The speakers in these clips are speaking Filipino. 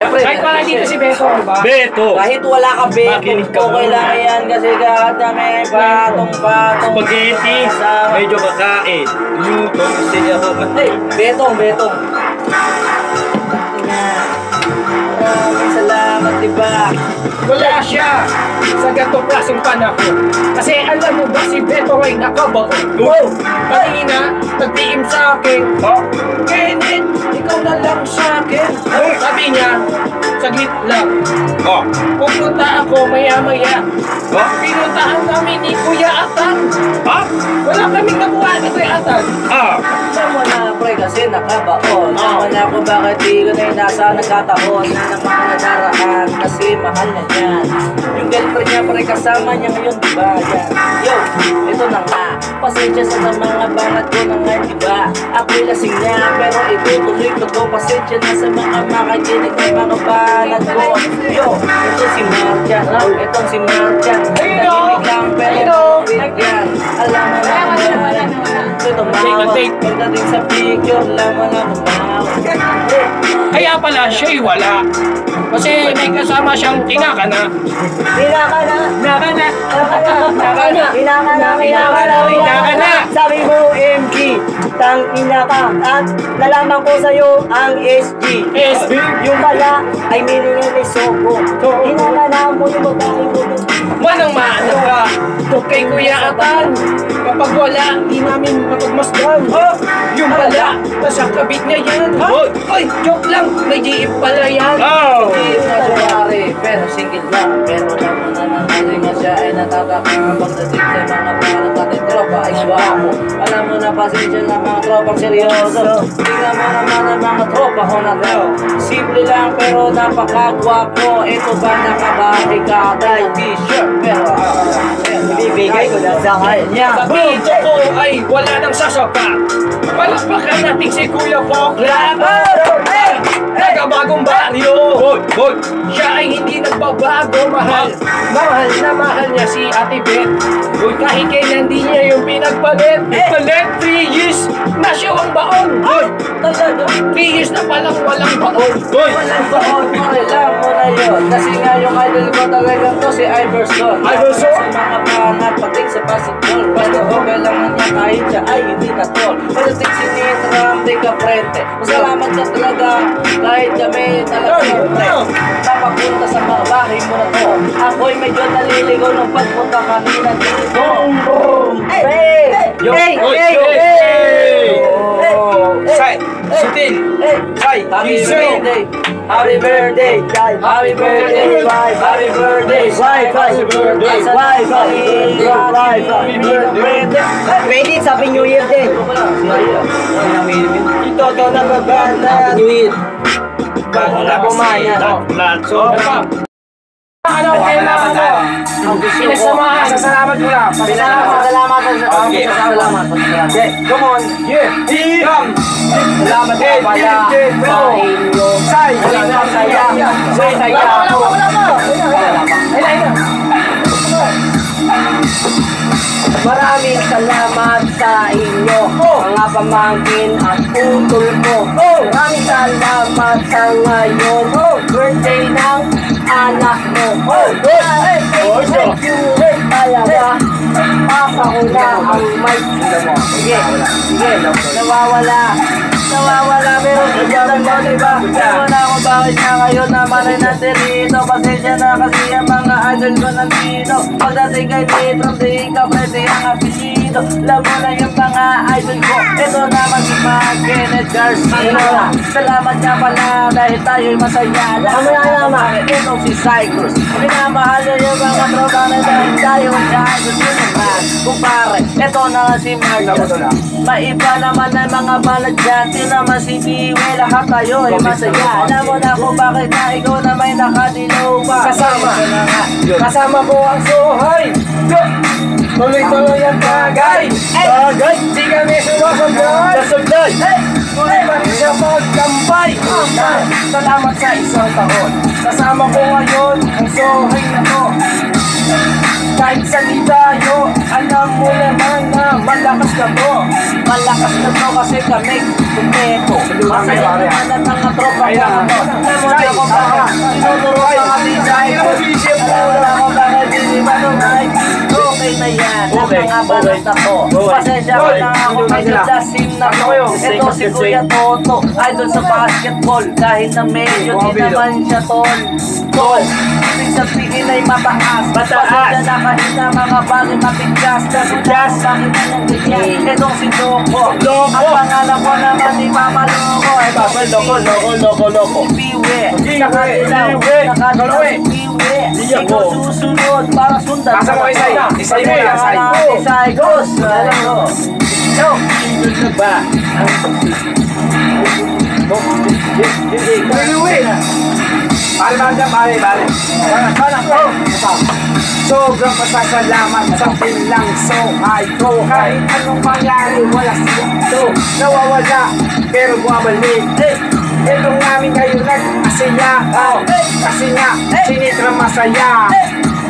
Kahit wala dito si Beto, diba? Beto! Kahit wala ka Beto, okay lang yan kasi kahit na may patong-patong. Spaghetti, medyo kakain. Luto, kasi ako. Hey, Betong. Maraming salamat, diba? Wala siya sa ganitong klaseng panahon. Kasi alam mo ba si Beto ay nakabaon? Oh! Kanina, nagtiim sa akin. Oh! Kenneth, ikaw na lang sa akin. Sabi niya, saglit lang. Oh! Pupunta ako maya-maya. Oh! Pinuntahan namin ni Kuya Atan. Ha? Wala kaming nakuha ni Kuya Atan. Ah! Alam mo na, pre, kasi nakabaon. Alam mo na kung bakit di ko na yung nasa nagkataon na ng mga nadaraan kasi mahal na yan. Yung girlfriend niya, pre, kasama niya ngayon, diba? Yan. Yo, ito na nga. Pasensya sa mga banat ko na nga, diba? Ako'y lasing niya, pero itutuloy ko to. Pasensya na sa mga makakinig ng mga banat ko. Yo, ito si Marjan. Itong si Marjan. Nahimik lang, pero yan. Alam mo na kung ito tumawa. Pagdating sa picture, alam mo na tumawa. Kaya pala siya'y wala. Kasi may kasama siyang kinakana. Kinakana. Sabi mo MG, tang ina ka. At nalaman ko sa'yo ang SG. SB? Yung pala ay meaning ni Soko. Kinakana mo yung babae mo. Manang-mana ka. Kay Kuya Atan. Kapag wala, di namin mapagmasdan. Yung pala, nasa kabit niya yan. Ay, joke lang. May GF pala yan. Oh! Hindi na pare, pero single lang. Pero alam mo na nangyari nga siya ay natatakang pagdating sa mga parang ating tropa ay guwapo. Alam mo na pasensya ng mga tropang seryoso. Tingnan mo naman ang mga tropa ko na daw. Simple lang pero napakagwapo. Ito ba nakabahay ka dahil t-shirt? Pero Ibibigay ko na sa kanya. Sabihin ko ay wala nang sasapat. Palakpakan natin si Kuya Pokla. Nagabagong baryo. Siya ay hindi nagbabago. Mahal na mahal niya si Ate Beth. Kahit kailan di niya yung pinagpalit. 3 years na siya ang baon. talaga 3 years na palang walang baon. walang baon, pare lang mo na yun. Kasi nga yung idol ko talagang to si Iverson. Iverson? Sa mga pangat, pagtik sa basketball. Pero okay lang niya kahit siya ay hindi na tol. Pagdating si Nitram, di ka prente. Masalamat ka talaga kahit kami talagang pre. Papapunta sa mga bahay mo na to. Ako'y medyo naliligaw nung pagpunta kanina dito. Hey! Say, Sutil, Say, Happy Kiso. birthday! Happy birthday! Happy birthday! Happy birthday! Happy birthday! Happy birthday! Ready? Happy New Year din. Ito na babanda. Happy New Year! Bago na Bumaya. So, Ano kailangan mo? Pinagsamahan, sasalamat mo lang. Salamat. Okay. Salamat. Okay, come on. Yeah. Salamat po pala sa inyo. Saya. Maraming salamat sa inyo, mga pamangkin at utol ko. Maraming salamat sa ngayon, birthday ng anak mo. Thank you talaga. Papa ko na ang mic. Sige. Nawawala pero sigurang mo, diba? Pero na kung bakit na ngayon naman ay natin pasensya na kasi ang mga idol ko nandito. Pagdating kay Nitram, di ka pwede ang apelido. Alam mo na yung mga idol ko. Ito naman si Kenneth Garcia. Salamat nga pala dahil tayo'y masaya. Alam mo ito si Cyclus. Minamahal niya yung mga tropa na dahil tayo ay idol. Yun naman, kumpare. Ito na nga si Marcos. Maiba naman ang mga banat dyan. Naman si Biwe, lahat tayo ay masaya. Alam mo na kung bakit na ikaw na may nakadilaw pa. Kasama ko ang suhay. Tuloy-tuloy ang bagay. Di kami sumasagdan. Tuloy pa rin siya magkampay. Salamat sa isang taon. Kasama ko ngayon ang suhay na to. Kahit sa tayo, alam mo naman na malakas na to. Malakas na to kasi kami kumpleto. Masaya naman ang mga tropa ko. Alam mo na kung bakit mga balot ako. Pasensya ka na ako, medyo dasin na ko. Ito si Kuya Toto, idol sa basketball. Kahit na medyo di naman siya tol. Ibig sabihin ay mataas. Pasensya na kahit na mga bagay matigas. Kasi bakit na nang ganyan? Itong si Joko. Ang pangalan ko naman di mamaloko. Loko. Si Piwe. Nakadilaw si Piwe. Ikaw susunod para sundan. Asa mo isay? Isay mo yan, isay. Isay, Gus. Yo. Ba? Bale. Sobrang pasasalamat sa pilang sohay ko. Kahit anong mangyari, wala siya to. Nawawala, pero bumabalik. Itong namin kayo nag-asaya. Kasi nga, sinitra masaya.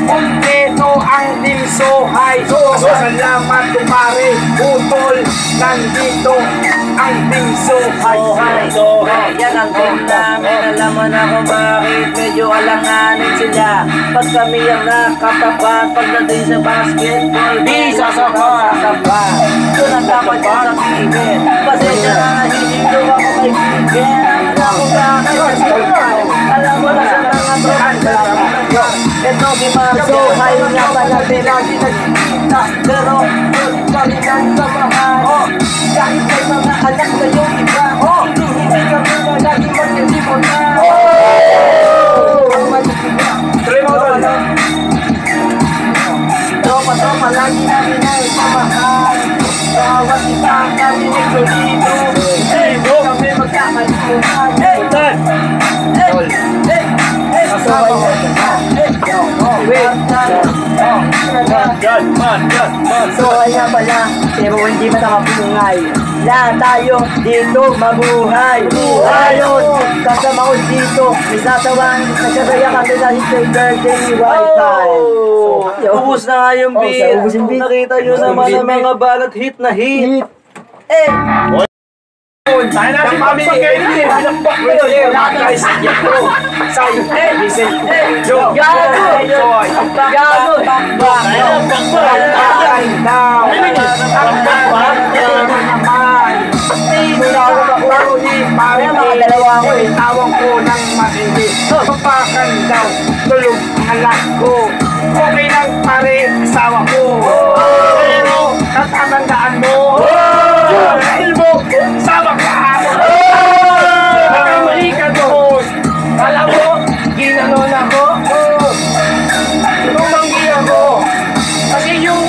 Kompleto ang Team Sohay. Pasasalamat kumare, utol. Nandito ang Team Sohay. Yan ang team namin. Alam mo na kung bakit medyo alanganin sila. Pag kami ang nakatapat, pagdating sa basketball, di sasapat. Doon ang dapat yung sabihin. Pasensya na hindi daw ako may bigyan. Alam mo na sa mga tropa. Ito si mga Sohay nga pala lagi nagkikita. Pero yun pa rin ang samahan. Kahit may mga anak na yung iba. Hindi kami na lagi mag-isipon na. Tuloy mo ito. Tropa, lagi namin ay pamahal. Bawat isa kami nagsolito. Hindi kami magkakalimutan. Sohay nga pala, pero hindi matakapungay. Lahat tayo dito mabuhay. Ngayon, kasama ko dito, may sasawang nagsasaya kami na hintay birthday ni Wi-Fi. Ubus na nga yung beat. ubus yung beat. Nakita nyo naman ang mga balat hit na hit. Tayo natin kami pinambak mo yun. Guys, tawag ko ng matindi. Papakan daw, tulog ang anak ko. Okay lang pare, asawa ko. Pero tatatandaan mo. Dahil mo, sama ka ako. Nakamali ka doon. Alam mo, ginanon ako. Tumanggi ako. Kasi yung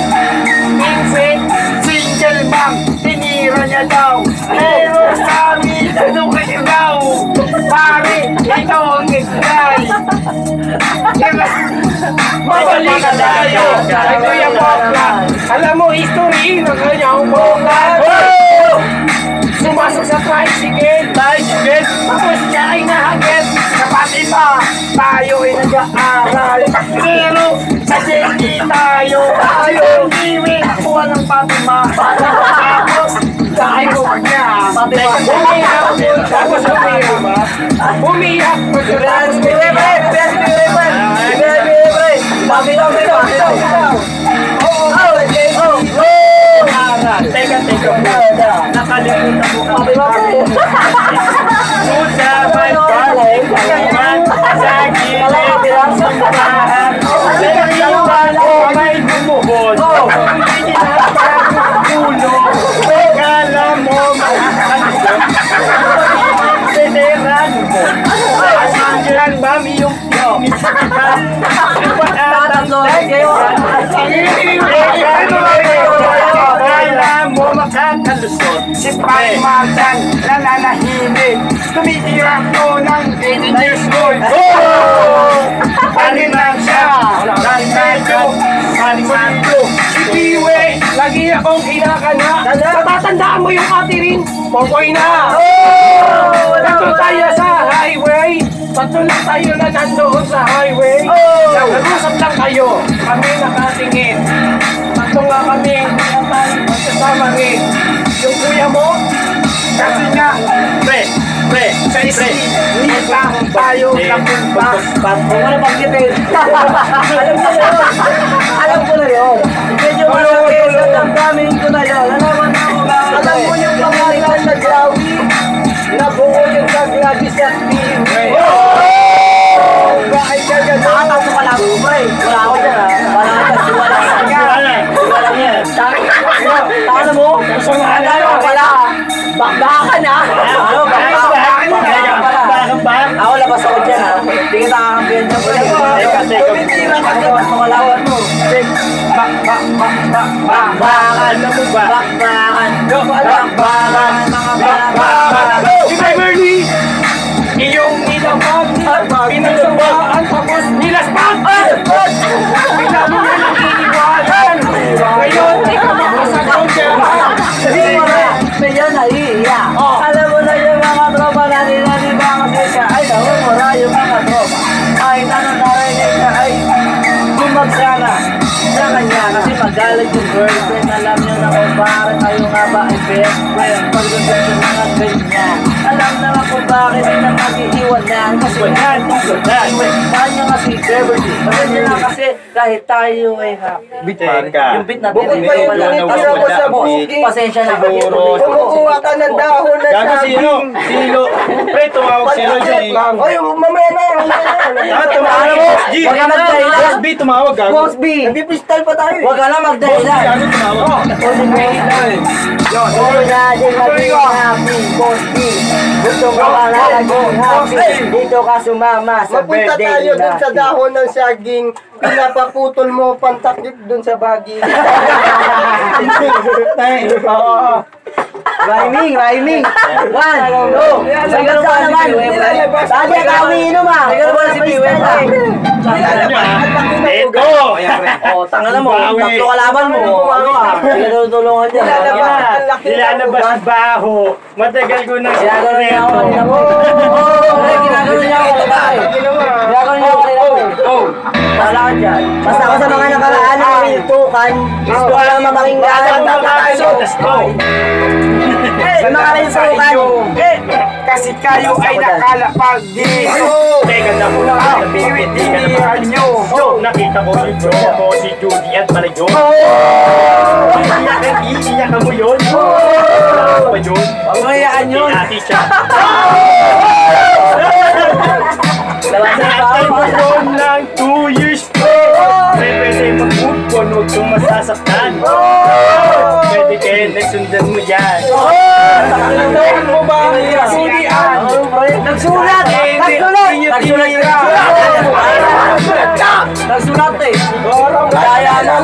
Vincent, single mom, tinira niya daw. Pero sabi, ano kayo daw? Pare, ikaw ang nag-try. Mabalik ka tayo. Ito yung popla. Alam mo, history ng kanyang popla. Sumasok sa tricycle. Tapos siya ay nahagit. Kapati pa, tayo ay nag-aaral. Pero sa JD tayo. Hindi kuha ng patima. Tapos, tayo niya. Umiyak. Tapos umiyak. Teka. Nakalimutan mo kami. Pusa, may palay. Sa gilid ng sambahan. Naiwan ko may bumuhod. Hindi tinatawag ulo. Kala mo makakalusot. Veteran mo. Asindihan mami yung pinisikitan. Tatatlo kayo. Kala mo makakalusot. Si Paimasan nananahimik. Tumitira ko ng 18 years old. Panin lang siya. Si Piwe, lagi akong kinakana. Natatandaan mo yung ate rin. Popoy na. Tatlo tayo sa highway. Tatlo lang tayo na nandoon sa highway. Nag-usap lang kayo. Kami nakatingin. Tatlo nga kami. Magkasama rin. Yung kuya mo, kasi nga, pre, Pre, Sa pre. isla tayo napunta. Kung ano banggitin. Alam ko na yun. Medyo malaki sa damdamin ko na yun. Alaman na ako bakit. Alam mo yung pangalan na Grawi? Nabuo yung sa Grawi sa TV. Bakit ka ganun? Nakatato ka lang. Pre, wala ako dyan ha. Wala ka dyan. Wala ka dyan. Wala yan. Taka mo? Wala. Bakbakan ha. Ano? Bakbakan pala. Ako labas ako dyan ha. Hindi kita kakampihan dyan. Pangalawan mo. Bakbakan. Bakbakan. Bakbakan. Bakbakan. Si Beverly, iyong nilamag, pinagsawaan, tapos nilaspak! Bigla mo na lang iniwanan! Ngayon, ikaw makasagaw siya! Medyo naiiya. Alam mo na yung mga tropa na nila, di ba kasi siya ay namumura yung mga tropa. Ay narinig na ay bumagsana sa kanya kasi magalit yung girlfriend. Alam nyo na kung bakit tayo nga ba ay best friend. Pagdating sa mga ganyan, alam naman kung bakit na mag-iiwanan. Kasi nga itong girlfriend, mahal niya nga si Beverly. Kasi na kasi kahit tayo ay happy. Teka. Yung beat natin, Bukod pa yung tinitira mo sa buki. pasensya na. Kumukuha ka ng dahon na Gago sino? saging. Sino? Pre, tumawag sino dyan eh. Oy, mamaya na yan. Ah, tumawag mo. G. Huwag ka magdahilan. Boss B, tumawag gago. Boss B, Nag-freestyle pa tayo. huwag ka na magdahilan. Gago tumawag. Oo na, di maging happy, Boss B. Gusto mo ka na naging happy. Dito ka sumama sa Mapunta birthday tayo dun sa ni dahon ng saging, pinapaputol mo, pantakip dun sa bagi. Oo. Rhyming. 1, 2. Sagal ka naman. Sabi ka umiinom ah. Sagal mo na si Piwen ha. Ito. O, tanga na mo. Tatlo kalaban mo. Ano ka? Hindi ka tutulungan dyan. Nilalabas baho. Matagal ko nang Ginagano niya ako kanina po. Ginagano niya ako kanina eh. Ginagano niya ako kanina po. Wala ka dyan. Basta ako sa mga nakaraan na pintukan, gusto ko lang mapakinggan. Sa mga pintukan. Kasi kayo ay nakalapag dito. Teka na po. Piwit-inihan nyo. Nakita ko si Bro, ko si Judy at Marijo. Iiyak mo yun? Wala pa yun? Pangayaan yun. Ati siya. Labasan pa After ako. ko yun ng 2 years ko, pwede mag-food ko, huwag kong masasaktan. Pwede kayo, nagsundan mo yan. Nagsulat mo ba? Kasulian. Nagsulat! Nagsulat eh. Kaya na.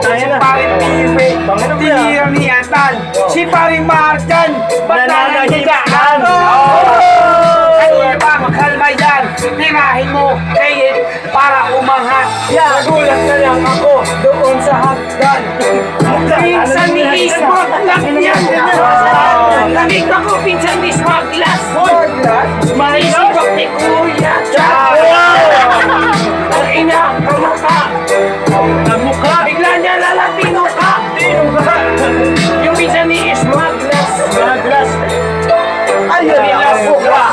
Kaya na. Paring Piwit, tinira ni Atan. Si Paring Marjan, Nananahigaan. Ano ba, magkalma yan. Tirahin mo, kayin, para umangat. Nagulat na lang ako doon sa hagdan. Pinsan ni Ismag lang yan. Nakita ko pinsan ni Smaglas. Maisipag ni Kuya Chad. Ang ina, kamukha. Kamukha. Bigla niya lalatino ka. Yung pinsan ni Smaglas. Maglas. Ayun, Kamukha.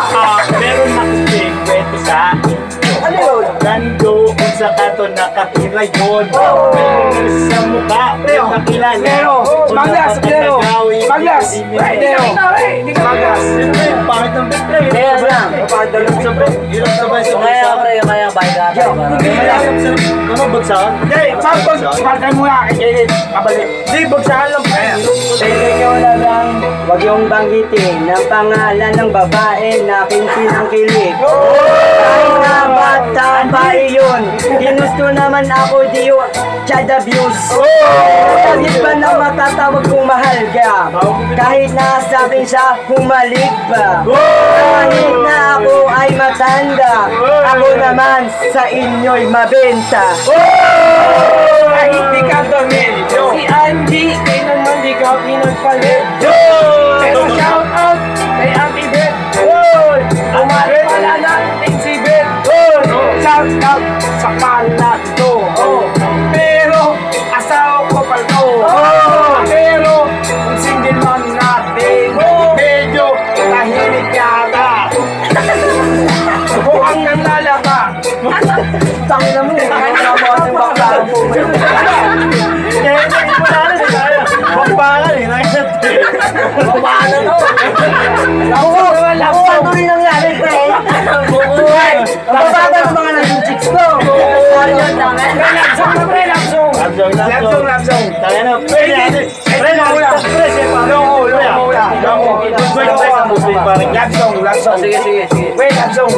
Meron akong kwento sa Ano yun? Nando kung sa kato nakatira yun. Meron sa mukha, nakilala. Pero, Maglas, pero, Maglas, hindi ka Maglas. Siyempre, pangit ng best friend. Kaya lang. Hirap sabay. Hirap sabay sa Kaya bagsak. pre, kaya bike ka. Ano bagsakan? Hindi, pagpagpagkan mo nga kay Kabalik. Hindi, bagsakan lang. Pwede nyo na lang, huwag yung banggitin ng pangalan ng babae na pinsinangkilig. Ay na bata pa iyon, ginusto naman ako di yung child abuse. Kahit ba na matatawag kong mahal ka, kahit na sa akin siya humalik pa. Kahit na ako ay matanda, ako naman sa inyo'y mabenta. Ay, hindi ka tumil. Si Angie, kay naman di ka pinagpalit. Pero shout out kay Auntie Beth. Umari pala natin si Beth. Shout out sa kalat to. Pero asawa ko pa to. Pero kung single man natin, medyo Putang ina mo. Kaya na mo kasi bakla po. Kaya hindi mo na alam tayo. Bakbakan eh. Bakla to. Ako, ano rin nangyari, pre? Nababagal ng mga naging chicks ko. Lapsong na pre, lapsong. Lapsong. Kaya na, pre natin. Pre natin. Pre, sepa. Longo. Lapsong. Sige. Wait, lapsong.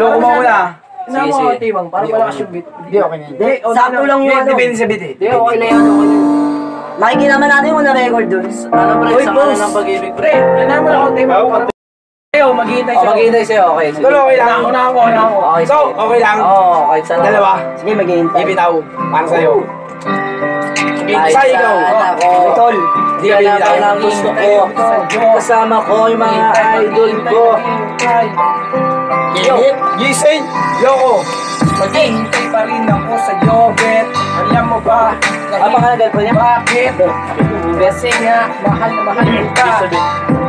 Longo mo muna. Sige. Tibang, para malakas yung beat. Hindi, okay na. Hindi, sakto lang yung ano. Depende sa beat eh. Hindi, okay na yan. Nakikita naman natin yung na-record dun. Ano pre, Uy, sa boss. kanan ng pag-ibig pre. Yan naman ako, Tibang. Ayaw, maghihintay siya. Maghihintay sa'yo, okay. Sige. Tulo, okay lang. Una ako. Okay, So, sige. okay lang. Oo, kahit saan. Dalawa. Sige, maghihintay. Ibitaw. Para sa'yo. Kahit Isa ikaw. saan ako. Tol. Di ka naman ang gusto ko. Kasama ko yung mga idol ko. Yo, Gising, Yoko. Maghihintay pa rin ako sa yogurt. Alam mo ba? Apa ka na girlfriend niya? Bakit? Kasi nga, mahal na mahal kita.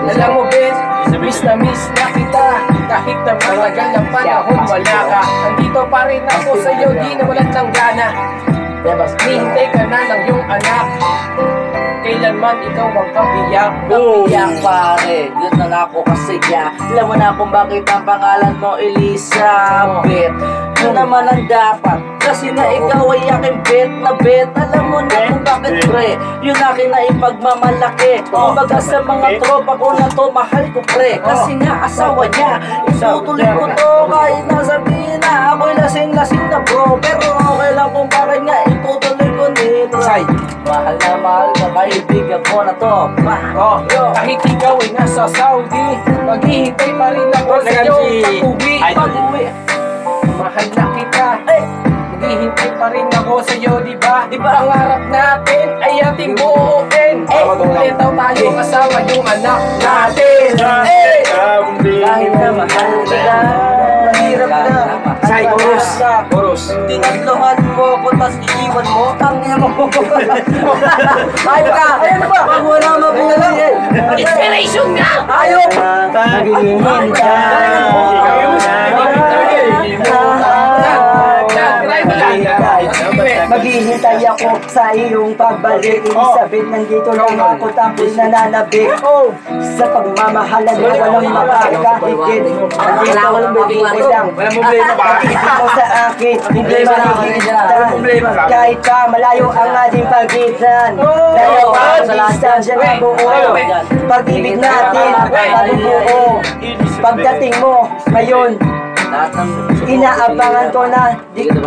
Alam mo, Ben, miss na kita. Kahit na matagal ng panahon, wala ka. Andito pa rin ako sa'yo, di nawalan ng gana. Hihintay ka na ng iyong anak. Kailanman ikaw ang kabiyak. Kapiyak pare, yun na nga ako kasaya. Alam mo na kung bakit ang pangalan mo Elizabeth. Yun naman ang dapat, kasi na ikaw ay aking bet na bet. Alam mo na kung bakit pre, yun akin na ipagmamalaki. Kumbaga sa mga tropa ko na to, mahal ko pre. Kasi nga asawa niya, itutuloy ko to kahit nasabihin na ako'y lasing-lasing na bro. Pero okay lang kung bakit nga itutuloy ko nito. Say. Mahal na mahal ka, kaibigan ko na to. Oh, kahit ikaw ay nasa Saudi, maghihintay pa rin ako sa iyo pag-uwi. Pag-uwi. Mahal na kita, maghihintay pa rin ako sa iyo, di ba? Di ba? Pangarap natin ay ating buuin. Kuletaw tayo kasama yung anak natin. Kahit na mahal ka, mahirap na. Say, chorus. Tinatlohan mo ko, tas iiwan mo. Tangin mo. Ayaw ka. Ayaw ba? Wag mo na mabuhay. Inspiration nga. Ayaw. Maghihintay ako sa iyong pagbalik. Ibig sabihin nandito lang ako tapos nananabik. Sa pagmamahalan na walang makakahigit. Nandito lang bibigay lang. Walang problema ba? Pag-ibig mo sa akin, hindi mahihigitan. Kahit pa malayo ang ating pagitan. Layo ang distansya na buo. Pag-ibig natin, mabubuo. Pagdating mo, ngayon, inaabangan ko na dito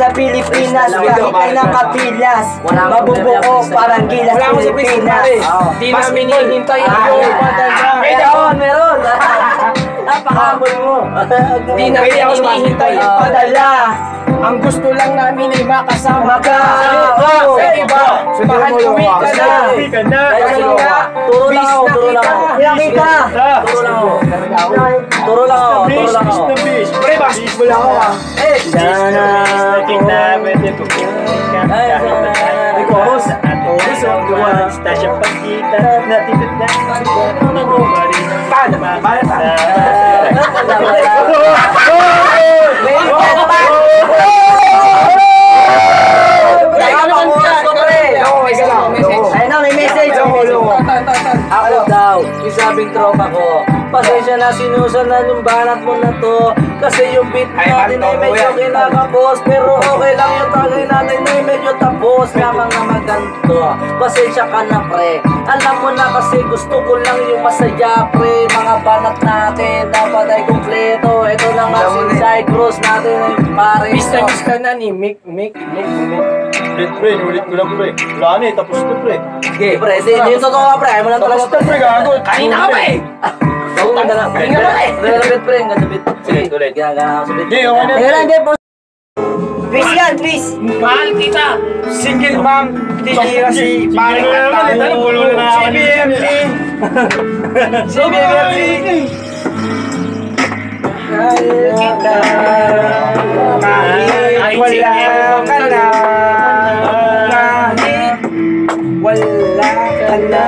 sa Pilipinas, kahit ay nakapilas, mabubuo parang gilas Pilipinas. Di namin hinihintay ang iyong padala. Meron. Napakabol mo. Di namin hinihintay ang padala. Ang gusto lang namin ay makasama ka. Sa iba, mahal uwi ka na. Dahil nga, Turo lang ako. Turo lang ako. Pre, basketball ako ah. May message. Ako daw, yung sabing tropa ko. Pasensya na sinusunan yung banat mo na to. Kasi yung beat natin ay medyo kinakapos. Pero okay lang yung tagay natin ay medyo tapos. Na mga maganto, pasensya ka na pre. Alam mo na kasi gusto ko lang yung masaya pre. Mga banat natin, dapat ay kumpleto. Ito na nga si side cross natin ay pare. Miss na miss ka na ni Mick. Pre, ulit ko lang pre. Wala na eh, tapos na pre. Okay, pre, hindi yung totoo ka pre. Ayaw mo lang talaga Tapos na pre, gago. Kanina ka pa eh. Oo, ang ganda. Hindi nga pala eh. Ganda pre, ang ganda bit. Sige, Ulit. ginagawa ko sa bit. Hindi, okay na. Ayun lang, hindi po. Twist yan, twist. Mahal kita. Single mom, tinira si Paring Katao. CBMP. Mahal kita. Kahit wala ka na. Kahit wala ka na.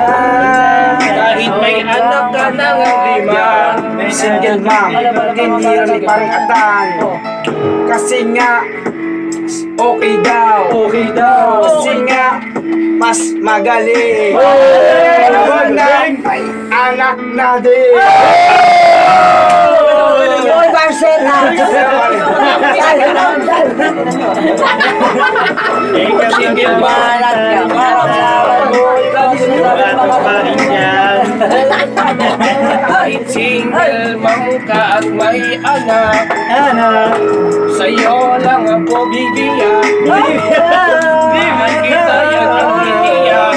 Kahit may anak ka ng 5. single mom, tinira ni parang atan. Kasi nga, okay daw. Kasi nga, mas magaling. Huwag na may anak na din. Yung version na. Single Malat ka, maramdaman mo, ikaw sinasabi pa rin yan. Kahit single mom ka at may anak, sa'yo lang ako bibiyak. Di kita yan ang iiyak,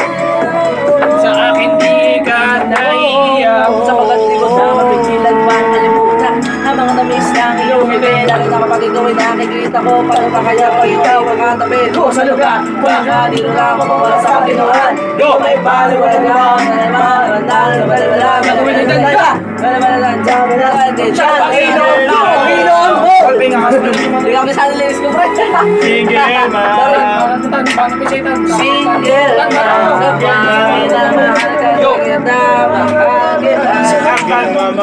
sa akin di ka naiiyak. Sa pagkatilikod na mapigilan pa kalimutan ang mga na-miss lang iyong ngiti. Lalo na kapag ikaw ay nakikita ko, paano pa kaya pag ikaw ang katabi ko sa lugar? Baka dito na ako mawala sa katinuhan. Di ko may palo, wala na ako, nalaman, wala, magawin ka. Wala, hindi kami sa lilis ko, pre.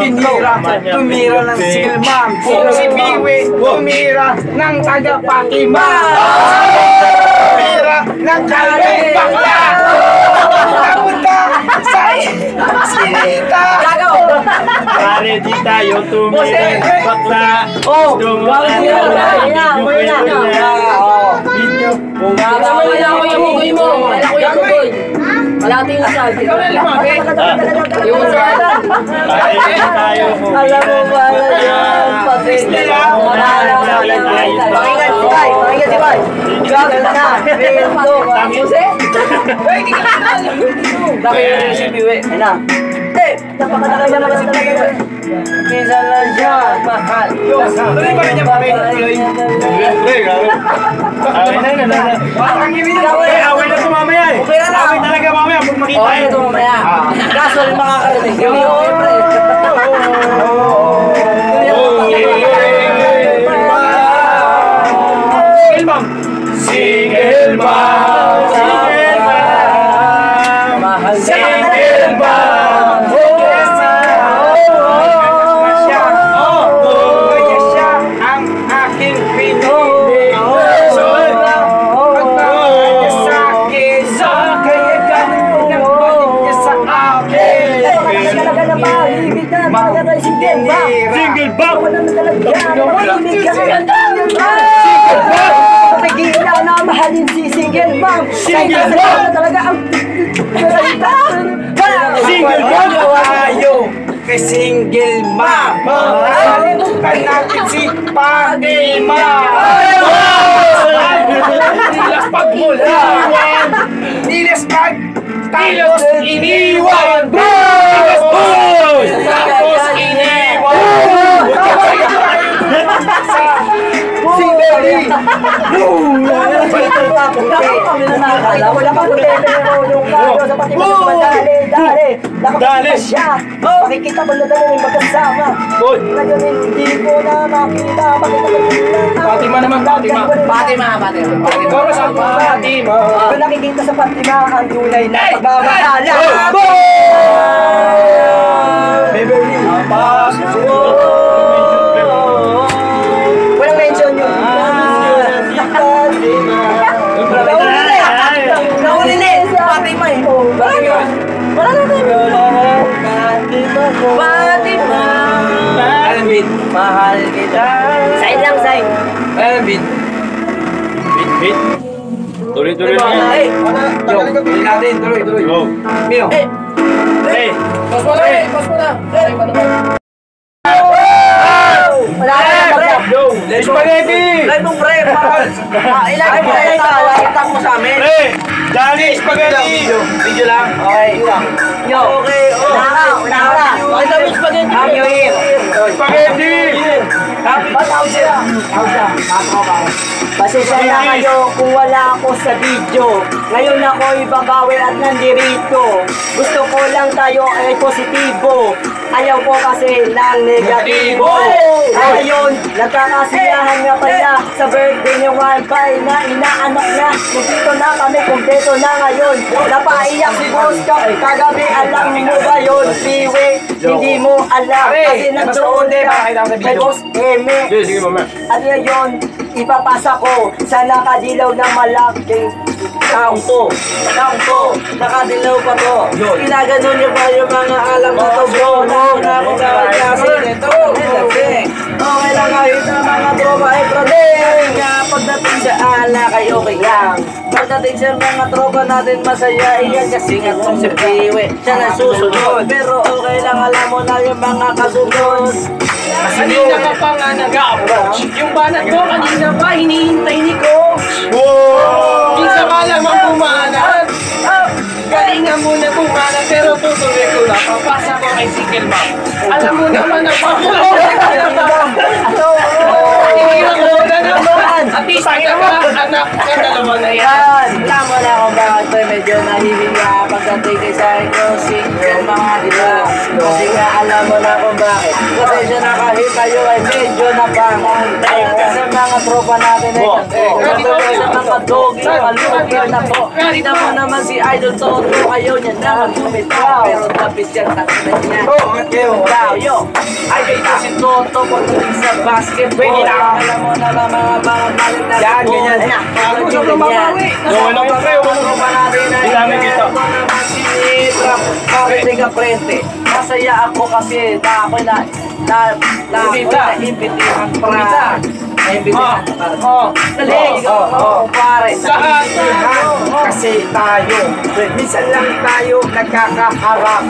Single mom. Tumira ng single mom. Si Biwi, tumira ng taga-Pakima. Tumira ng kaleng bakla. Napunta sa sinita. Pare di tayo tumira ng bakla. Dumaan Malati yung isa. Ikaw na lumaki. Yung isa. Alam mo ba na yan? Pakinggan si Bay. Gagal na. Pinto. Muse? Bakit yung si Biwi? Ayun na. Napakatagal na naman talaga. Minsan lang siya. Mahal. Tuloy ba rin niya pa rin? Tuloy. Away na ito mamaya eh. Okay na lang. Away talaga mamaya pag makita Okay, eh. ito mamaya. Kaso rin makakarinig. Yung pre. Single mom. Single mom. Single mom. Mahal siya. Single mom. Kaya siya ang aking pinili. Pagmamahal niya sa akin. Kaya ganun ang balik niya sa akin. Talaga na mahibig na talaga tayo single mom. Single mom. Wala na talaga. Mahibig ka. Patigila na mahalin si single mom. Single Kaya mom. talaga ang Single mom. Ayaw kay single mom. Kalimutan natin si Pagima. Nilas pagmula. Nilas pag tapos iniwan. Tapos iniwan. Single wala pa puti pero yung kayo sa pati mo dali siya makikita mo na tayo yung magkasama ngayon hindi ko na makita Fatima naman, Fatima. kung nakikita sa Fatima ang tunay na pagmamahala Beverly. walang mention yun Nauli na eh, Fatima eh. Wala na tayo. Fatima. Alvin, mahal kita. Side lang, side. Alvin. Bit. Tuloy-tuloy Ay, na. yo, tuloy natin, tuloy. Go. Mio. Hey. Pause mo na. Ay, pa naman. Wala na tayo. Go. Spaghetti. Live mong pre, mahal. Ilagay mo na tawa, itak mo sa amin. Hey. Dali spaghetti. Video lang. Okay. Yo. Okay, Una ka. Pakita mo yung spaghetti. Happy New Year. Spaghetti. Tawag siya. Pasensya na kayo kung wala ako sa video. Ngayon ako ibabawi at nandirito. Gusto ko lang tayo ay positibo. Ayaw po kasi ng negatibo. Ngayon, nagkakasiyahan nga pala sa birthday ni Wi-Fi na inaanak niya. Nandito na kami, kumpleto na ngayon. Napaiyak si Boss Cap kagabi, alam mo ba yun? Siwe, hindi mo alam. Kasi nandoon ka kay Boss Eme. Sige, mama. At ngayon, ipapasa ko sa nakadilaw na malaking taong to. Nakadilaw pa to. Ginagano niyo ba yung mga alam na to, bro? Na ako gawin kasi nito. Okay lang kahit na mga tropa ay pradeng. Pagdating sa ala kay okay lang. Pagdating sa mga tropa natin masaya. Iyan kasi nga tong si Piwe. Siya na susunod. Pero okay lang, alam mo na yung mga kasunod. Kanina ka pa nga nag-approach. Yung banat ko kanina pa hinihintay ni Coach. Minsan ka lamang bumanat. Galingan mo na bumanat pero tutuloy ko na. Papasa ko kay Single Mom. Alam mo naman na pangulong ka naman. Iniwan ko na naman. At least anak ka dalawa na yan. Alam mo na kung bakit to medyo nahihiya pagdating kay Sahin Crossing yung mga diba. Kasi nga alam mo na kung bakit. Kasi siya nakahit tayo ay medyo napangit. Kasi sa mga tropa natin ay kasi sa mga dogi, malugit na po. Kita mo naman si Idol Toto, ayaw niya naman tumitaw. Pero tapis yan, takinan niya. Yo, ay ito si Toto pagdating sa basketball. Alam mo na lang mga malit na Yan, ganyan. Sobrang mabawi. Wala pa pre, wala Tropa natin ay Dami kita. ito naman si Trap. Bakit di ka prente? Masaya ako kasi na ako na-imbitihan para. Na-imbitihan para. Dali, pare. Lahat. Kasi tayo, minsan lang tayo nagkakaharap,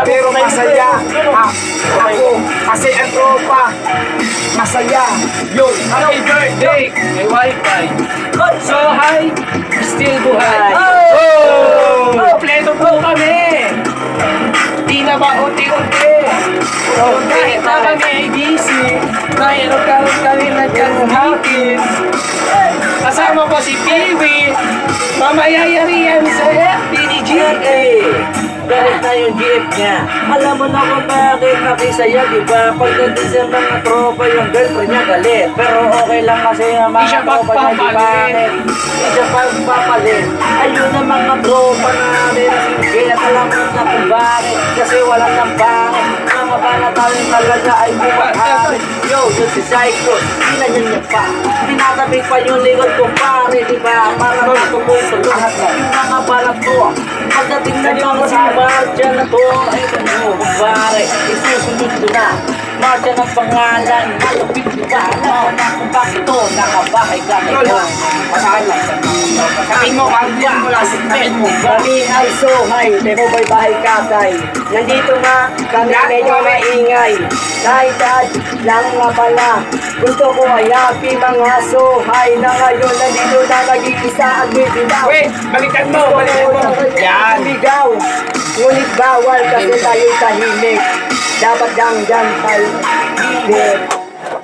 pero masaya ako, kasi ang tropa, masaya yun. Happy birthday kay Wi-Fi. So hi, still buhay. Kompleto po kami. Di na ba unti-unti? Kahit na kami ay busy, mayroon kami nagkakahakin. Kasama ko si Piwi, mamayayarihan sa FPDGA. Galit na yung GF niya. Alam mo na kung bakit nakisaya, diba? Pagdating sa mga tropa, yung girlfriend niya galit. Pero okay lang kasi yung Di siya mga tropa niya, di bakit? Di siya pagpapalit. Ayun ang mga tropa natin. Kaya alam mo na kung bakit. Kasi wala nang pangit. Mga panatawin talaga ay bumahari. Yo, yun si Psycho. Tinanyan niya pa. Tinatabig pa yung likod ko pare, diba? Parang natutulog. Yung mga balat ko. Pagdating na mga si Marcia na to, ay ano, pare, isusunod ko na. Marcia ng pangalan, malupit ko ba? Alam na kung bakit to, nakabahay ka ngayon. Masalang sa mga Sabihin mo, kagyan mo lang si Ben mo. Kami ay sohay, pero may bahay katay. Nandito nga, kami medyo maingay. Kahit lang nga pala, gusto ko ay happy mga sohay na ngayon nandito na nag-iisa at bibilaw. Wait, balikan mo. Yan. Bigaw, ngunit bawal kasi tayo'y tahimik. Dapat dyan tayo hihip.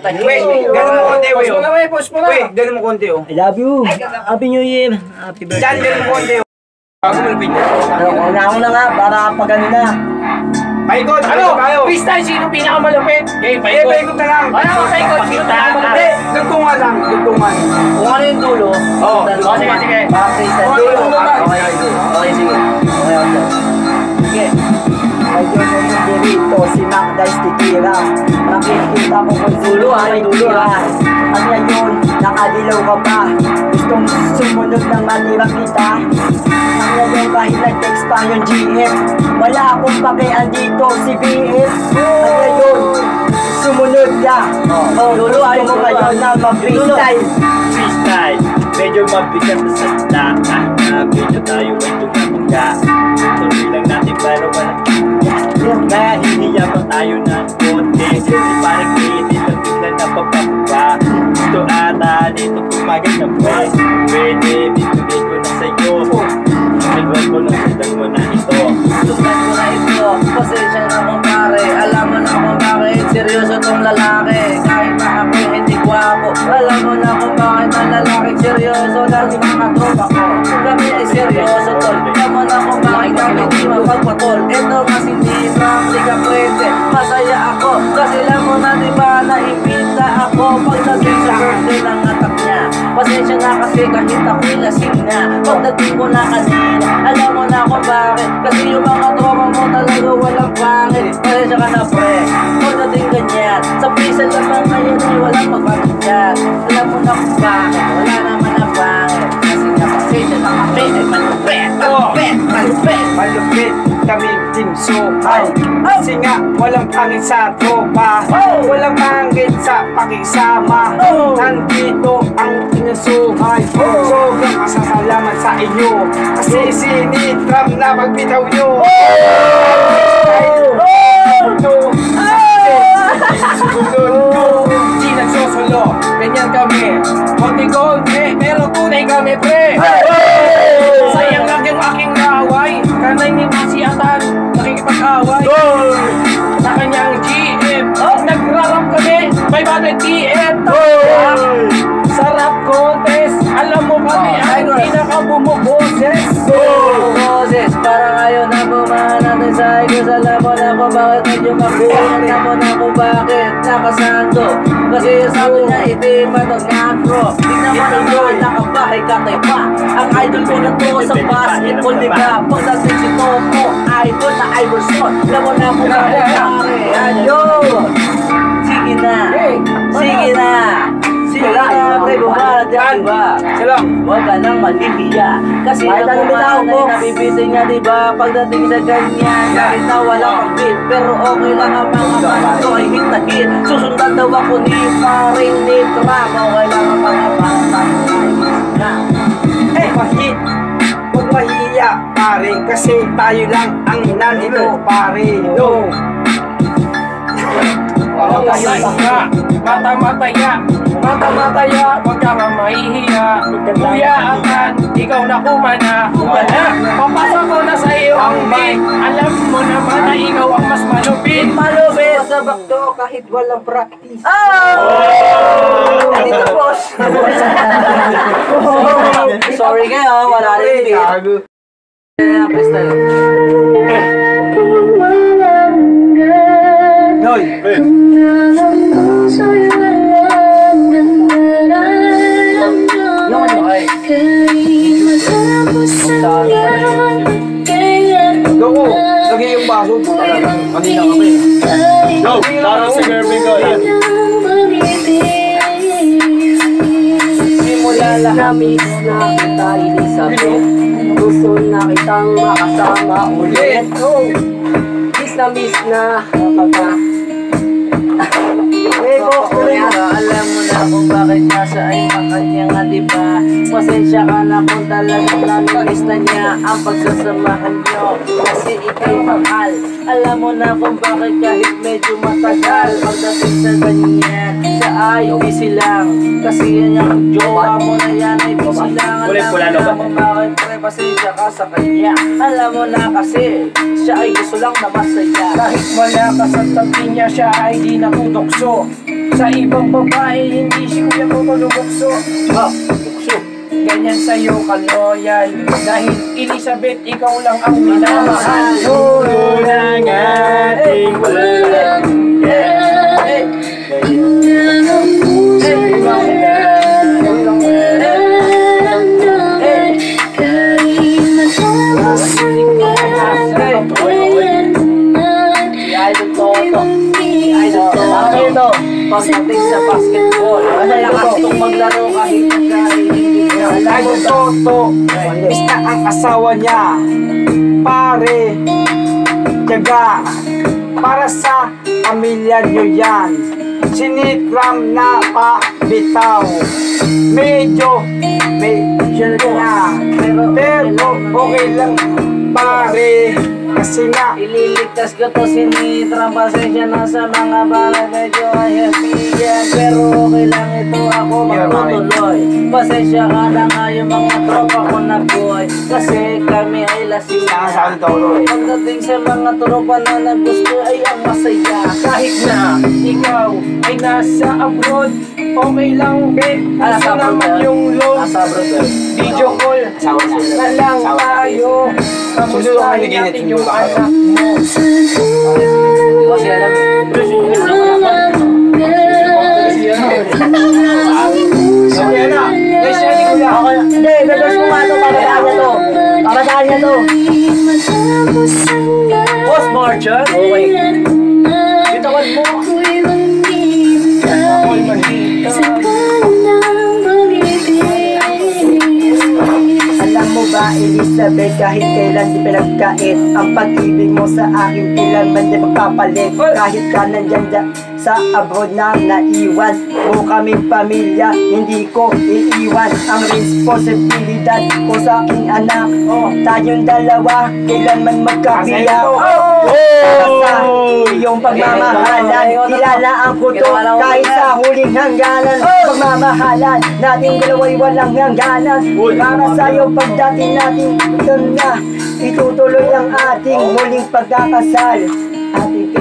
Wait, ganun mo konti, Post mo na, post mo na. Wait, ganun mo konti, oh. I love you. Happy New Year. Happy Diyan, birthday. ganun mo konti, oh. Bago malupit niya. Ako na nga, para pagano na. Paikot, Ano? tayo. Freestyle, sino pinakamalupit? Okay, Eh, paikot. paikot na lang. Ano, paikot, sino pinakamalupit? Dugtungan lang, dugtungan. Kung ano yung dulo, Oo. Sige, sige. bakit sa Kung ano dulo? yung dulo, Okay, okay, sige. Okay. Sige. Ayun yung dirito, si Mac Dice Titira. Nakikita ko kung dulo ay tira. At ngayon, nakadilaw ka pa. Gustong sumunod ng matira kita. Ang ngayon kahit nag-text pa yung GF. Wala akong pakian dito, si BF. At ngayon, sumunod ka. Dulo ay mo ngayon na mag-freestyle. Freestyle, medyo mabigat na sa daan. Medyo tayo ay tumamangga. Tuloy lang natin pero wala. Nahihiya pa tayo ng konti. Kasi parang hindi lang tingnan na pagpapuka. Gusto ata dito pumagal na pwes. Pwede, bibigay ko na sa'yo. Nagwan ko na sundan mo na ito. Sundan ko na ito, pasensya na kung pare. Alam mo na kung bakit seryoso tong lalaki. Kahit na ako hindi gwapo. Alam mo na kung bakit ang lalaking seryoso. Dahil mga tropa ko, kami ay seryoso tol. Alam mo na kung bakit kami di mapagpatol. Ito mas hindi from liga pwede. Masaya Kasi kahit ako'y lasing na, pagdating ko na kanina, alam mo na kung bakit. Kasi yung mga tropa mo talaga walang pangit. Pasensya ka na pre, pagdating ganyan, sa prison naman ngayon ay walang magpapagyan. Alam mo na kung bakit, wala naman na pangit. Kasi nga pasensya na kami ay malupit, malupit, malupit. Malupit kaming team Suhay. Kasi nga walang pangit sa tropa, walang pangit sa pakisama. Nandito ang Team Suhay. Sobrang masasalamat sa inyo kasi sinitram na magbitaw nyo. Di nagsosolo, ganyan kami. Konti-konti, pero tunay kami pre. Sayang lang yung aking naway, kanay ni Masiatan nakikipag-away sa kanyang GM. Nagrarap kami, may batay TM. Sa rap contest, alam mo kami ang pinakabumuboses. Boses, parang ayaw na bumahan natin sa ikos. Alam mo na kung bakit medyo mabihan. Alam mo na kung bakit nakasando. Kasi yung sabi niya itim at ang afro. Tingnan mo naman nakabahay katay pa. Ang idol ko na to sa basketball, diba? Pagdating si Topo, idol na Iverson. Alam mo na kung bakit pare. Ayun! Sige na! Sige na! Sige na, pre, bumalat yan, diba? Huwag ka nang malihiya. Kasi ako man ay nabibitin niya, diba? Pagdating sa ganyan, kahit na walang beat. Pero okay lang ang mga banda ko ay hit na hit. Susundan daw ako ni paring Nitram. Okay lang ang mga banda ko ay hit na. Mahit, huwag mahiya pare, kasi tayo lang ang nandito pare. Mata-mataya, huwag ka nga mahihiya. Buyaan, ikaw na kumana. Papasok ko na sa iyo ang mic. Alam mo naman na ikaw ang mas malupit. Malupit! Sa bakto kahit walang practice. Dito boss! Sorry kayo, wala rin beat. Freestyle. Noy! Loko, lagi yung baso po talaga. Kanina kami. Go! Tarang si Gervin ko. Simula lahat na kita Elizabeth. Gusto na kitang makasama ulit. Miss na kapag Alam mo na kung bakit nasa ay makanya nga diba. Pasensya ka na kung talagang namilis na niya ang pagsasamahan nyo. Kasi ikay mahal. Alam mo na kung bakit kahit medyo matagal. Pagdating sa ganyan, siya ay busy lang. Kasi yan yung jowa mo na yan ay busy lang. Alam mo na kung bakit pre, pasensya ka sa kanya. Alam mo na kasi siya ay gusto lang na masaya. Kahit wala ka sa tabi niya, siya ay di natutokso. Sa ibang babae, hindi siya tutulubokso. Ganyan sa'yo ka-loyal. Dahil Elizabeth, ikaw lang ang minamahal. Dulo ng ating walang pagdating sa basketball, malakas itong maglaro kahit hindi niya alam. Toto, basta ang asawa niya, pare, tiyaga, para sa pamilya niyo yan. Sinitram na pabitaw, medyo na, pero okay lang pare. Kasi nga Ililigtas ko to si Nitram. Pasensya na sa mga bagay medyo ay happy yan. Pero okay lang ito, ako magtutuloy. Pasensya ka na nga yung mga tropa ko na boy. Kasi kami ay lasing na. Pagdating sa mga tropa na nagusto ay ang masaya. kahit na ikaw ay nasa abroad, okay lang bet. Asa naman yung load. Video call na lang tayo. Kamustahin natin yung anak mo. Hindi ko siya alam. Okay na. Nice shiny ko lang. to. Boss Martian? Okay. Bitawan mo. Ako'y mahika. Alam mo ba, Elizabeth, kahit kailan di pinagkait ang pag-ibig mo sa akin, kailanman di magpapalit. Kahit ka nandyan sa abroad na naiwan mo kaming pamilya, hindi ko iiwan ang responsibilidad ko sa aking anak. Tayong dalawa, kailanman magkabiya. Para sa iyong pagmamahalan, ilalaan ko to kahit sa huling hangganan. Pagmamahalan natin dalawa'y walang hangganan. Para sa iyong pagdating natin, ito na itutuloy ang ating muling pagkakasal. Ating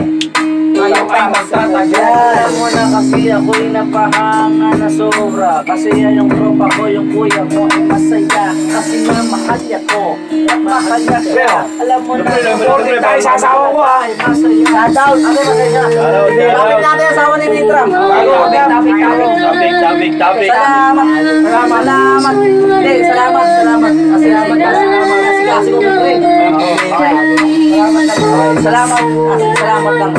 Tayo ay magtatagal. Alam mo na kasi ako'y napahanga na sobra. Kasi yan yung tropa ko, yung kuya mo ay masaya. Kasi nga mahal niya ko, mahal niya siya. Alam mo na, Sorry tayo sa asawa ko, ha? ay masaya. shoutout. Ano masaya? Lapit natin ang asawa ni Nitram. Topic. Salamat. Hindi, salamat. Kasi ko mo rin. Salamat lang.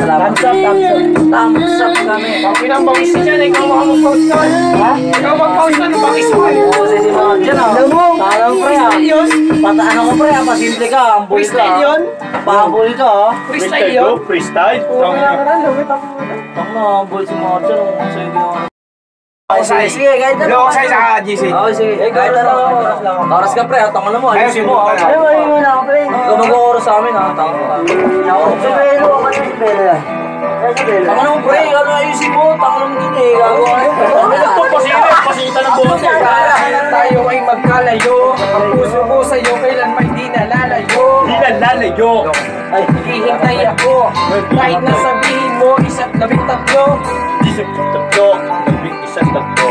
Thumbs up kami. Pag pinambangis niya, ikaw mag-post nun. Ha? Ikaw mag-post nun, bangis mo. Kasi si mga dyan Alam mo, Parang pre Yun. Ano ko pre pasimple ka, ambul ka. Freestyle yun. Pahambul ka ha. Freestyle yun. Freestyle. Oo, wala ka na, lumit ako. Ang ambul si mga dyan. Ang sige naman. Sige, kahit na. Hello, Sai sa GC. Okay, sige. Kahit na lang. Oras ka pre, tangan mo. Ayusin mo. ay, ay, muna ako, pre. Ikaw mag-oras sa amin ha. Tangan mo. Pero ako na si Bella. Tangan mo pre, ikaw na ayusin mo. Tangan mo din eh. Gagawa Ito, pasita ng buhok. Kaya tayo ay magkalayo. Ang puso ko sa'yo kailan may di nalalayo. Di lang lalayo. Ay, Hihintay ako. Kahit na sabihin mo, 1-3. Di sa tatlo, labing isang tatlo.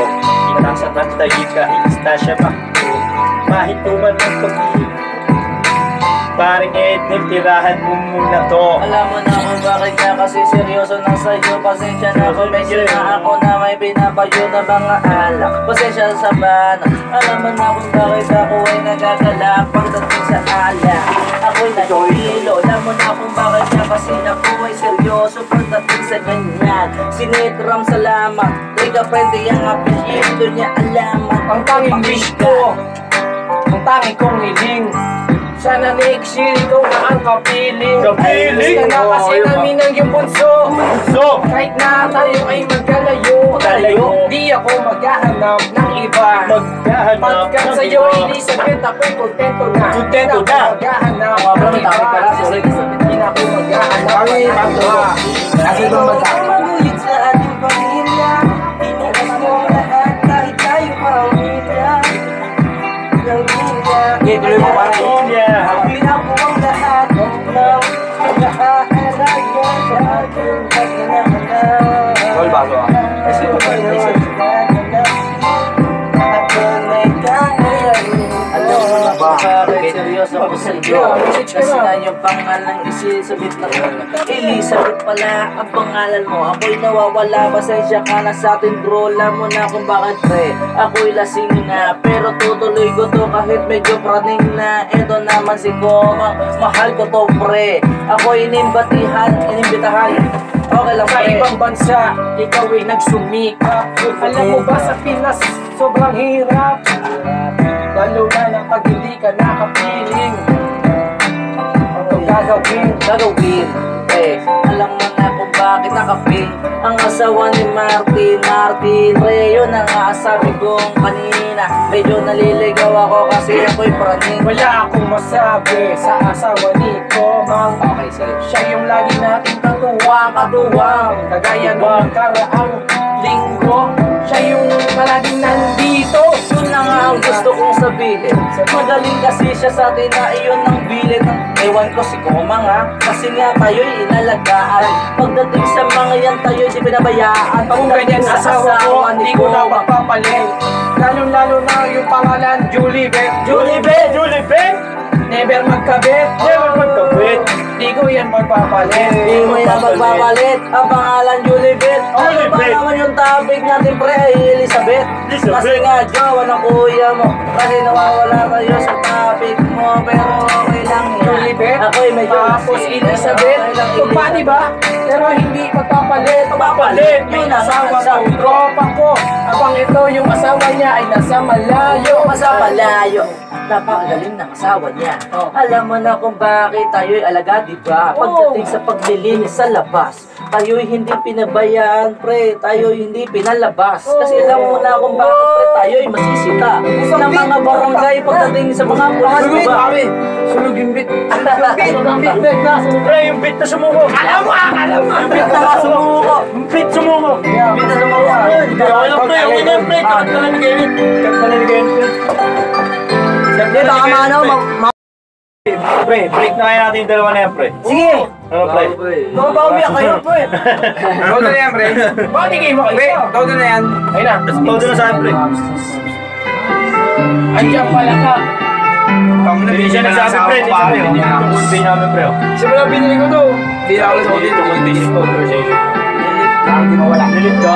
Inasa tantayi ka, instasya makto. Mahituman ng pag-ibig. Paring Ednil, tirahan mo muna to. alam mo na kung bakit ka kasi seryoso na sa'yo. Pasensya na kung may sina ako na may binabayo na mga alak. Pasensya sa bana. Alam mo na kung bakit ako ay nagagalak pagdating sa alak. Ako'y nagpilo. Alam mo na kung bakit ka kasi ako ay seryoso pagdating sa ganyan. Sinitram salamat. Ika pwede ang apelyido niya alamat. Ang tanging wish ko, ang tanging kong hiling, sana next year ikaw na ang kapiling. Kapiling? Gusto na kasi namin ang iyong bunso. So, Kahit na tayo ay magkalayo, di ako maghahanap ng iba. magkahanap Pagkat sa'yo Elizabeth, ako'y kontento na. Kontento Di na. ako maghahanap Mga bro, ng may topic pala, iba. sorry. Di na ako maghahanap ng iba. Kasi Ikaw nung ang maghahanap. magulit sa ating pamilya. Tinukas mo ang lahat kahit tayo pamilya. Okay, tuloy mo pa. Pinapo ang lahat ng pag-aalala mo sa ating pag-inahanap. Tol, bago ah. Kasi alam mo na ba? Bakit seryoso ako sa iyo? Kasi na yung pangalan Elizabeth na ko. Elizabeth pala ang pangalan mo. Ako'y nawawala, pasensya ka na sa atin bro. Alam mo na kung bakit pre. Ako'y lasing na, pero tutuloy ko to kahit medyo praning na. Eto naman si Goma, mahal ko to pre. Ako'y inimbitahan. Okay lang Sa pre. ibang bansa, ikaw ay nagsumikap. Alam mo ba sa Pinas, sobrang hirap. Lalo na ng pag hindi ka nakapiling. Ang gagawin. Alam mo na kung bakit nakaping ang asawa ni Martin Reo na nga sabi kong kanina. Medyo naliligaw ako kasi ako'y praning. Wala akong masabi sa asawa ni Komang. Okay, sige. Siya yung lagi nating katuwang. Kagaya nung karaang linggo, siya yung palaging nandito. Yun na nga ang gusto kong sabihin. Magaling kasi siya sa atin na iyon ang bilin. Ewan ko si Komang ha, kasi nga tayo'y inalagaan. Pagdating sa mga yan tayo'y di pinabayaan. Kung ganyan asawa ko, hindi ko na magpapalit. Lalo na yung pangalan, Julie Beth. Never magkabit. Di ko yan magpapalit. Hindi mo yan magbabalit. Ang pangalan Julibet. Ano ba Julibet. naman yung topic natin pre ay Elizabeth? bet. Kasi nga jowa ng kuya mo. Kasi nawawala kayo sa topic mo. Pero okay lang yan. Elizabeth, Ako'y medyo tapos Elizabeth, pagpani ba? Pero hindi magpapalit. Papalit! Yung asawa ng tropa ko, abang ito yung asawa niya ay nasa malayo. Masa malayo. Napakagaling ng asawa niya. Oh. Alam mo na kung bakit tayo'y alaga, diba? Pagdating sa paglilinis sa labas, tayo'y hindi pinabayaan, pre. Tayo'y hindi pinalabas. Kasi alam mo na kung bakit, pre, tayo'y masisita ng mga barangay pagdating sa mga pulis, diba? Sulog yung bit. Bit na. Pre, yung bit na sumuko! Alam mo. Yung bit na sumuko. Yung bit sumuko! Bit na sumuko. Hindi, wala pre, okay na pre, kakat na lang ni Kenneth. Kakat na lang ni Kenneth. Hindi, baka maano, Pre, break na kaya natin yung dalawa na yan, pre. sige. Ano, pre? Mga baumiyak kayo, pre. Todo na yan, pre. Bakit hindi mo kayo? Todo na yan. Ayun na. Todo na sa akin, pre. Andiyan pala ka. Hindi siya nagsabi, pre. Hindi siya tumunti namin, pre. Isa mo lang binili ko to. Hindi ako lang Hindi tumunti yung conversation. Hindi mawala. Nilit ka?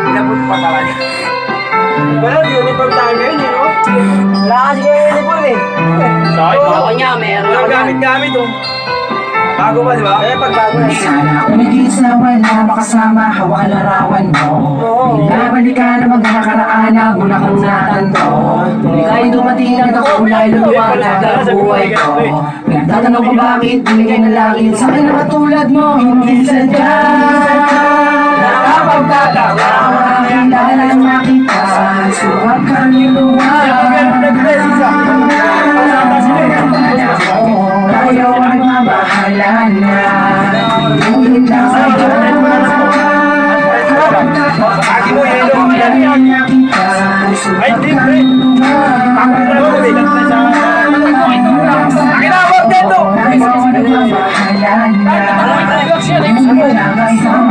Inabot pa talaga. Pero uniform tayo ngayon, you know? Wala kasi kayo uniform eh. Sa akin, Ako niya, meron. Walang gamit-gamit, oh. Bago pa, di ba? Eh, pagbago na. Sana kung nag-iis na wala makasama, hawa ang larawan mo. Nabalikan ang mga nakaraan na mula kang natanto. Ika'y dumating ang kakulay, lumiwanag ang buhay ko. Nagtatanong kung bakit binigay ng langit sa akin na katulad mo. Hindi sadya nakapagtatawa ang aking dalang makita. Sukat kang iluwan. Ayaw ang mabahala na. Ngunit lang sa'yo. Agi mo, yelo. Ay, di, pre. Akin na, wag dito!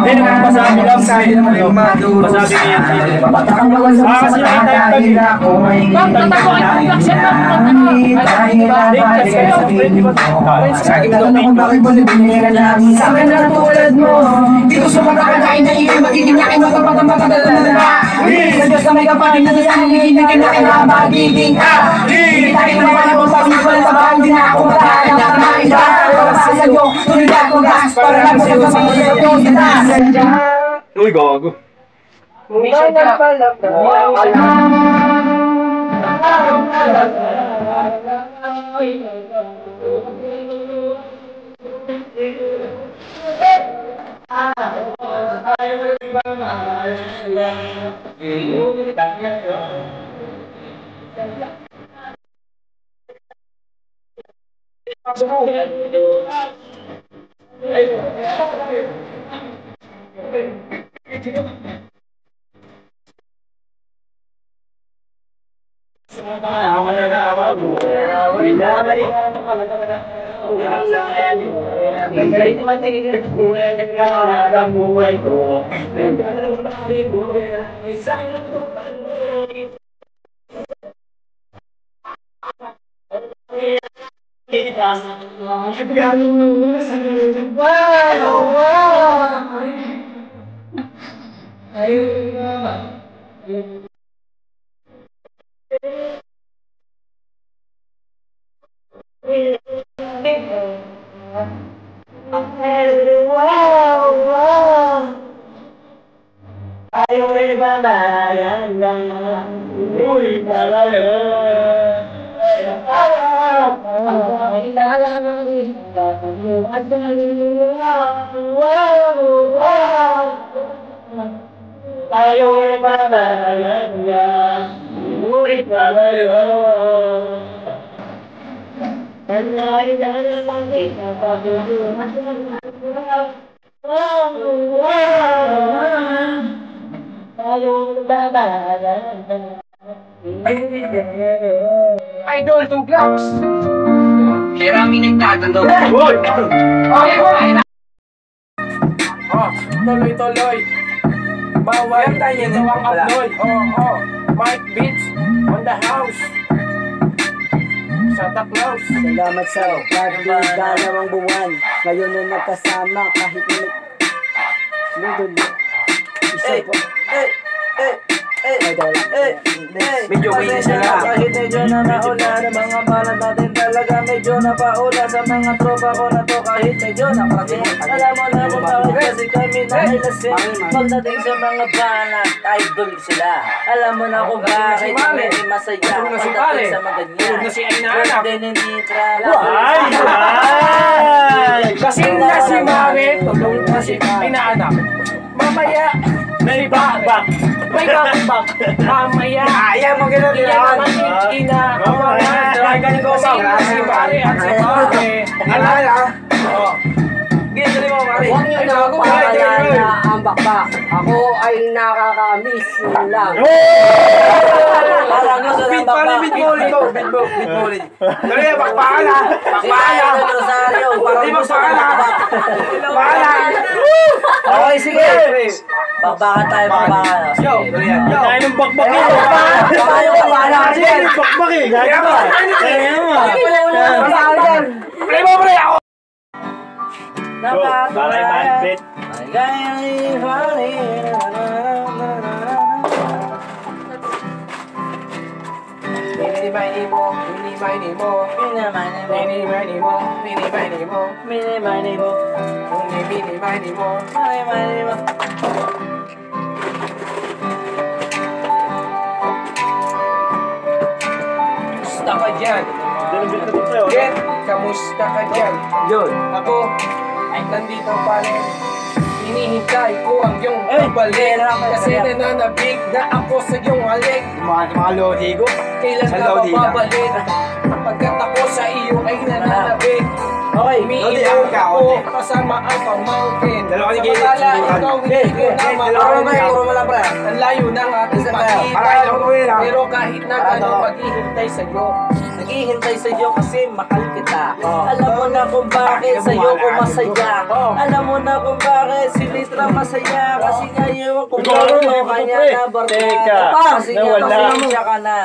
Hindi, nagpasabi lang sa'yo. Pasabi niya sa'yo. Kasi nakita sa akin na tulad mo. Di ko sumakakain na iyo, magiging yakin mo kapag ang magkakadala. Sa Diyos na may kapatid na sa hinihinagin na kaya magiging ka. Hindi tayo naman ang pag-ibal sa bahan, di na ako matahan na kamain ka. Para sa sa'yo, tuloy ako gas, para lang sa mga sa'yo, kita. Uy, gago. Idol, 2 blocks. Kaya kami nagtatanong. Uy! Tuloy-tuloy. Bawal tayo ng upload. Mike Beats on the house. Santa Claus. Salamat sa dalawang buwan. Ngayon na nagkasama kahit Medyo may sila. Kahit medyo na nauna ng mga balat natin talaga medyo napaula sa mga tropa ko na to kahit medyo naprating. Alam mo na kung bakit kasi kami nailasing. Pagdating sa mga balat, idol sila. Alam mo na kung bakit kami masaya. Pagdating sa mga ganyan. Si Ainanak. Pwede ninditra. Kasing na si Mare, tulong na si Ainanak. Mamaya, May bakbak. may kakabak. Mamaya, Ayaw mo ganun iyan naman yung ina. Mamaya, ganun ko kasing na si Mare at si Mare. Oh. Ginagaling mo, Mari. Huwag niyo na ako na ang bakbak. Ako ay nakaka-miss yun lang. Parang gusto ng baba. Bitbulin to. Bitbulin. Dali, bakbakan ha. Bakbakan ha. Rosario. Parang Di gusto ng bakbakan ha. baba. Bakbakan ha. Okay, sige. Bakbakan tayo, bakbakan. Yo, dali yan. Yo. Tayo ng bakbak eh. Tayo, bakbakan. Sige, bakbak eh. Gaya mo. Gaya mo. Play mo, pre. Ako. Balay malbit. Mini-mini mo, mini-mini mo, mini-mini mo, mini-mini mo, mini-mini mo. Kamusta ka dyan? Dalabit na dito sa'yo. Jen, kamusta ka dyan? Yun. Ako, ay nandito pa rin. Hinihintay ko ang iyong pagbalik. Kasi nananabig na ako sa iyong halik. Mga lodi ko. Kailan Sa ka ba lodi na. babalik? Pagkat ako sa iyo ay nananabig. Okay, Umiinom ako kasama ang pamangkin. Dalawa ni Sa Gilid, malala, subukan. ikaw hindi ko na Puro makarinig. mo lang, pre. Ang layo ng ating Isa tayo. pagitan. Para ikaw ko yun, ah. Pero kahit na gano'ng maghihintay sa'yo, Naghihintay sa iyo kasi mahal kita. Alam mo na kung bakit sa iyo ko masaya. Alam mo na kung bakit si Litra masaya. Kasi nga yun kung Ikaw, bakit Ikaw, kanya pre. na barkada. Teka, Kasi nga nawala. kasi siya ka na.